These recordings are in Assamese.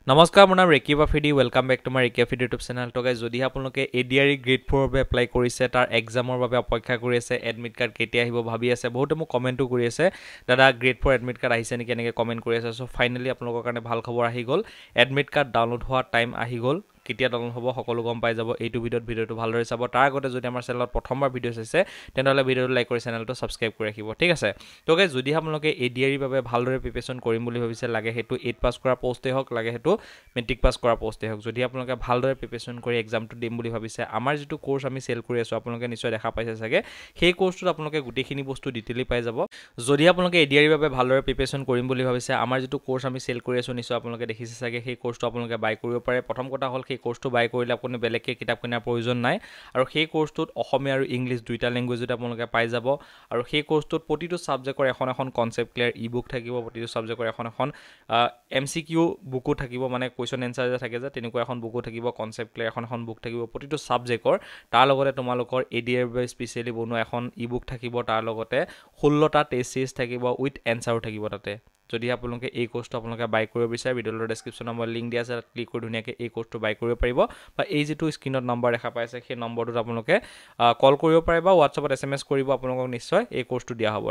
নমস্কাৰ মোৰ নাম Reki Bafidi welcome back to my Reki Bafidi YouTube channel তো গাইজ যদি আপোনালোকে এডিআৰই গ্ৰেড 4 বাবে এপ্লাই কৰিছে তাৰ এক্সামৰ বাবে অপেক্ষা কৰি আছে এডমিট কাৰ্ড কেতিয়া আহিব ভাবি আছে বহুতে মোক কমেন্টটো কৰি আছে দাদা গ্ৰেড 4 এডমিট কাৰ্ড আহিছে নেকি এনেকৈ কমেন্ট কৰি আছে সো ফাইনালি আপোনালোকৰ কাৰণে ভাল খবৰ আহি গ'ল এডমিট কাৰ্ড ডাউনলোড হোৱা টাইম আহি গ'ল কেতিয়া ডাউনলোড হ'ব সকলো গম পাই যাব এইটো ভিডিওটো ভালদৰে চাব তাৰ আগতে যদি আমাৰ চেনেলত প্ৰথমবাৰ ভিডিও চাইছে তেনহলে ভিডিওটো লাইক কৰি চেনেলটো সাবস্ক্ৰাইব কৰি ৰাখিব ঠিক আছে তো গাইজ যদি আপোনালোকে এডিআৰই বাবে ভালদৰে প্ৰিপাৰেচন কৰিম বুলি ভাবিছে লাগে হেতু 8 পাস কৰা পোষ্টে হক লাগে হেতু মেট্ৰিক পাস কৰা পোষ্টে হক যদি আপোনালোকে ভালদৰে প্ৰিপাৰেচন কৰি এক্সামটো দিম বুলি ভাবিছে আমাৰ যেটো কোৰ্স আমি সেল কৰি আছো আপোনালোকে নিশ্চয় দেখা পাইছে চাগে সেই কোৰ্সটোত আপোনালোকে গুটেখিনি বস্তু ডিটেইলি পাই যাব যদি আপোনালোকে এডিআৰই বাবে ভালদৰে প্ৰিপাৰেচন কৰিম বুলি ভাবিছে আমাৰ যেটো কোৰ্স আমি সেল কৰি আছো নিশ্চয় আপোনালোকে দেখিছে চাগে সেই কোৰ্সটো আপোনালোকে বাই কৰিব পাৰে প্ৰথম কথা হল সেই কোৰ্সটো বাই কৰিলে আপুনি বেলেগকে কিতাপ কিনাৰ প্ৰয়োজন নাই আৰু সেই কোৰ্সটোত অসমীয়া আৰু ইংলিশ দুইটা ল্যাঙ্গুৱেজত আপোনালোকে পাই যাব আৰু সেই কোৰ্সটোত প্ৰতিটো সাবজেক্টৰ এখন কনসেপ্ট ক্লিয়াৰ ই-বুক থাকিব প্ৰতিটো সাবজেক্টৰ এখন এমসিকিউ বুকো থাকিব মানে কোৱেশ্চন এনসাৰ যে থাকে যে তেনেকুৱা এখন বুকো থাকিব কনসেপ্ট ক্লিয়াৰ এখন বুক থাকিব প্ৰতিটো সাবজেক্টৰ তাৰ লগতে তোমালোকৰ এডিআৰ বাবে স্পেশালি বনোৱা এখন ই-বুক থাকিব তাৰ লগতে 16টা টেষ্ট সিৰিজ থাকিব উইথ এনসাৰো থাকিব তাতে যদি আপোনালোকে এই কোৰ্সটো আপোনালোকে বাই কৰিব বিচাৰে ভিডিওৰ ডেসক্ৰিপচনত মই লিংক দিয়া আছে তাত ক্লিক কৰি ধুনিয়াকে এই কোৰ্সটো বাই কৰিব পাৰিব বা এই যেটো স্ক্ৰিনত নম্বৰ দেখা পাইছে সেই নম্বৰটোত আপোনালোকে কল কৰিব পাৰে বা WhatsAppত SMS কৰিব আপোনালোকক নিশ্চয় এই কোৰ্সটো দিয়া হ'ব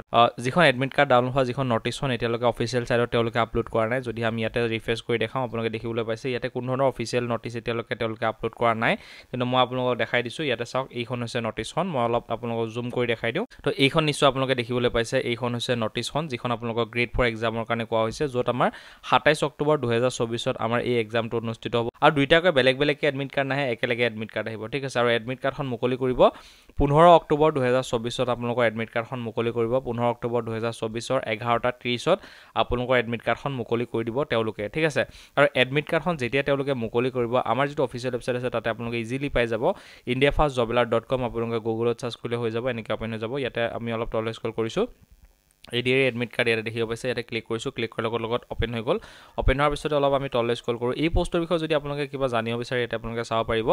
যিখন এডমিট কাৰ্ড ডাউনলোড হোৱা যিখন নটিছখন এতিয়ালৈকে অফিচিয়েল সাইটত তেওঁলোকে আপলোড কৰা নাই যদি আমি ইয়াতে ৰিফ্ৰেশ কৰি দেখাও আপোনালোকে দেখিবলৈ পাইছে ইয়াতে কোনো ধৰণৰ অফিচিয়েল নটিছ এতিয়ালৈকে তেওঁলোকে আপলোড কৰা নাই কিন্তু মই আপোনালোকক দেখাই দিছো ইয়াতে চাওক এইখন হৈছে নটিছখন মই অলপ আপোনালোকক জুম কৰি দেখাই দিও তো এইখন নিশ্চয় আপোনালোকে দেখিবলৈ পাইছে এইখন হৈছে নটিছখন যিখন আপোনালোকক গ্ৰেড 4 এক্সামৰ কাৰণে কোৱা হৈছে যত আমাৰ 27 অক্টোবৰ 2024 ত আমাৰ এই এক্সামটো অনুষ্ঠিত হ'ব আৰু দুইটাকৈ বেলেগ বেলেগকে এডমিট কাৰ্ড নাহে একেলগে এডমিট কাৰ্ড আহিব ঠিক আছে আৰু এডমিট কাৰ্ডখন মুকলি কৰিব 15 অক্টোবৰ 2024 ত আপোনালোকৰ এডমিট কাৰ্ডখন মুকলি কৰিব 15 অক্টোবৰ 2024 ৰ 11:30 ত আপোনালোকৰ এডমিট কাৰ্ডখন মুকলি কৰি দিব তেওঁলোকে ঠিক আছে আৰু এডমিট কাৰ্ডখন যেতিয়া তেওঁলোকে মুকলি কৰিব আমাৰ যেটো অফিচিয়েল ওয়েবসাইট আছে তাতে আপোনালোকে ইজিলি পাই যাব indiafastjobler.com আপোনালোকে গুগলত সাৰ্চ কৰিলে হৈ যাব এনেকৈ ওপেন হৈ যাব ইয়াতে আমি অলপ তললৈ স্ক্ৰল কৰিছো এডিআৰই এডমিট কাৰ্ড ইয়াতে দেখিব পাইছে ইয়াতে ক্লিক কৰিছো ক্লিক কৰাৰ লগত ওপেন হৈ গল ওপেন হোৱাৰ পিছত অলপ আমি তললৈ স্ক্ৰল কৰো এই পোষ্টৰ বিষয়ে যদি আপোনালোকে কিবা জানিব বিচাৰে ইয়াতে আপোনালোকে চাব পাৰিব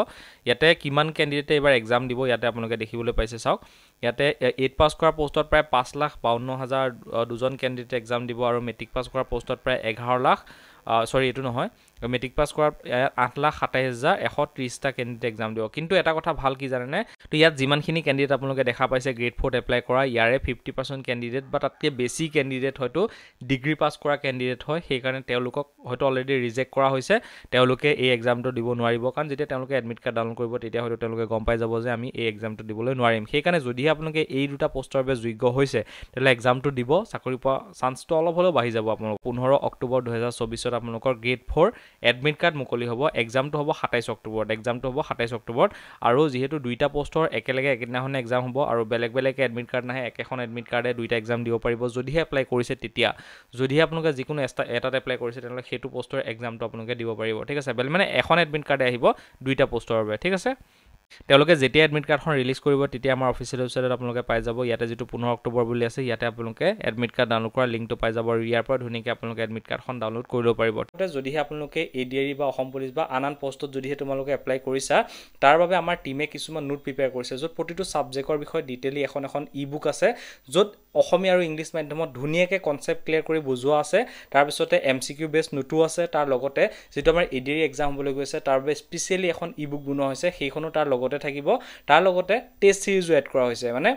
ইয়াতে কিমান ক্যান্ডিডেটে এবাৰ এক্সাম দিব ইয়াতে আপোনালোকে দেখিবলৈ পাইছে চাওক ইয়াতে 8 পাস কৰা পোষ্টত প্ৰায় 5,52,000 দুজন ক্যান্ডিডেট এক্সাম দিব আৰু মেট্ৰিক পাস কৰা পোষ্টত প্ৰায় 11 লাখ সৰি এটো নহয় মেট্ৰিক পাস কৰা 8,27,130টা ক্যান্ডিডেট এক্সাম দিব কিন্তু এটা কথা ভাল কি জানেনে তো ইয়াত যিমানখিনি ক্যান্ডিডেট আপোনালোকে দেখা পাইছে গ্ৰেড 4 এপ্লাই কৰা ইয়াৰে 50% ক্যান্ডিডেট বা তাতকে বেছি ক্যান্ডিডেট হয়তো ডিগ্ৰী পাস কৰা ক্যান্ডিডেট হয় সেই কাৰণে তেওঁলোকক হয়তো অলৰেডি ৰিজেক্ট কৰা হৈছে তেওঁলোকে এই এক্সামটো দিব নোৱাৰিব কাৰণ যেতিয়া তেওঁলোকে এডমিট কাৰ্ড ডাউনলোড কৰিব তেতিয়া হয়তো তেওঁলোকে গম পাই যাব যে আমি এই এক্সামটো দিবলৈ নোৱাৰিম সেই কাৰণে যদি আপোনালোকে এই দুটা পোষ্টৰ বাবে যোগ্য হৈছে তেলে এক্সামটো দিব চাকৰি পোৱা চান্সটো অলপ হলেও বাঢ়ি যাব আপোনালোক 15 অক্টোবৰ 2024 ত আপোনালোকৰ গ্ৰেড 4 এডমিট কাৰ্ড মুকলি হ'ব এক্সামটো হ'ব 27 অক্টোবৰত এক্সামটো হ'ব 27 অক্টোবৰত আৰু যেহেতু দুইটা পোষ্টৰ একেলগে একদিনাখনে এক্সাম হ'ব আৰু বেলেগ বেলেগ এডমিট কাৰ্ড নাহে একেখন এডমিট কাৰ্ডে দুইটা এক্সাম দিব পাৰিব যদিহে এপ্লাই কৰিছে তেতিয়া যদি আপোনালোকে যিকোনো এটাত এপ্লাই কৰিছে তেনলে হেতু পোষ্টৰ এক্সামটো আপোনালোকে দিব পাৰিব ঠিক আছে মানে এখন এডমিট কাৰ্ডে আহিব দুইটা পোষ্টৰ বাবে ঠিক আছে তেওঁলোকে যেতিয়া এডমিট কাৰ্ডখন ৰিলিজ কৰিব তেতিয়া আমাৰ অফিচিয়েল ওয়েবসাইটত আপোনালোকে পাই যাব ইয়াতে যেটো 15 অক্টোবৰ বুলি আছে ইয়াতে আপোনালোকে এডমিট কাৰ্ড ডাউনলোড কৰা লিংকটো পাই যাব আৰু ইয়াৰ পৰা ধুনিয়াকৈ আপোনালোকে এডমিট কাৰ্ডখন ডাউনলোড কৰিব পাৰিব যদিহে আপোনালোকে এডিআৰই বা অসম পুলিচ বা আন পোষ্টত যদিহে তোমালোকে এপ্লাই কৰিছা তাৰ বাবে আমাৰ টিমে কিছুমান নোট প্ৰিপেয়াৰ কৰিছে যত প্ৰতিটো সাবজেক্টৰ বিষয়ে ডিটেইলি এখন ই-বুক আছে যত অসমীয়া আৰু ইংলিশ মাধ্যমত ধুনিয়াকৈ কনসেপ্ট ক্লিয়াৰ কৰি বুজোৱা আছে তাৰ পিছতে এমসিকিউ বেস নোটো আছে তাৰ লগতে যেটো আমাৰ এডিআৰই এক্সাম হ'বলৈ গৈছে তাৰ বাবে স্পেশালি এখন ই-বুক বনোৱা হৈছে সেইখনো তাৰ লগতে থাকিব তাৰ লগতে টেষ্ট সিৰিজও এড কৰা হৈছে মানে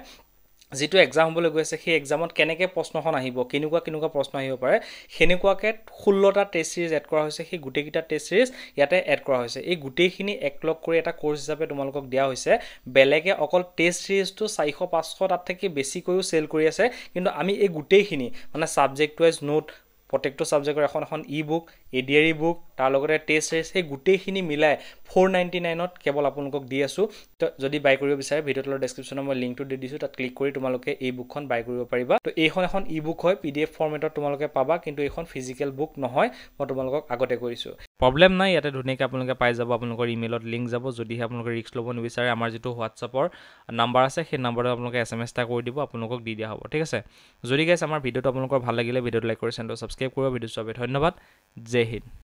যেটো এক্সাম হ'বলৈ গৈছে সেই এক্সামত কেনেকৈ প্ৰশ্নখন আহিব কেনেকুৱা প্ৰশ্ন আহিব পাৰে হেনেকুৱাকে 16টা টেষ্ট সিৰিজ এড কৰা হৈছে সেই গুটেকিটা টেষ্ট সিৰিজ ইয়াতে এড কৰা হৈছে এই গুটেখিনি একলগ কৰি এটা কোৰ্স হিচাপে তোমালোকক দিয়া হৈছে বেলেগে অকল টেষ্ট সিৰিজটো 400-500 তাত থেকে বেছি কৈও সেল কৰি আছে কিন্তু আমি এই গুটেখিনি মানে সাবজেক্ট ওয়াইজ নোট প্ৰত্যেকটো সাবজেক্টৰ এখন ই-বুক এডিআৰই বুক তাৰ লগতে টেষ্ট সিৰিজ সেই গুটেখিনি মিলাই 499 ত কেৱল আপোনালোকক দি আছো তো যদি বাই কৰিব বিচাৰে ভিডিওৰ ডেসক্ৰিপচনত মই লিংকটো দি দিছো তাত ক্লিক কৰি তোমালোকে এই বুকখন বাই কৰিব পাৰিবা তো এইখন এখন ই-বুক হয় পিডিএফ ফৰমেটত তোমালোকে পাবা কিন্তু এইখন ফিজিক্যাল বুক নহয় মই তোমালোকক আগতে কৰিছো প্ৰবলেম নাই ইয়াতে ধুনিয়াকৈ আপোনালোকে পাই যাব আপোনালোকৰ ইমেইলত লিংক যাব যদিহে আপোনালোকে ৰিস্ক ল'ব নিবিচাৰে আমাৰ যেটো WhatsAppৰ নাম্বাৰ আছে সেই নাম্বাৰত আপোনালোকে SMS টা কৰি দিব আপোনালোকক দি দিয়া হ'ব ঠিক আছে যদি গাইস আমাৰ ভিডিওটো আপোনালোকৰ ভাল লাগিলে ভিডিওটো লাইক কৰি চেনেলটো সাবস্ক্ৰাইব কৰিব ভিডিও চাবলৈ ধন্যবাদ জয় হিন্দ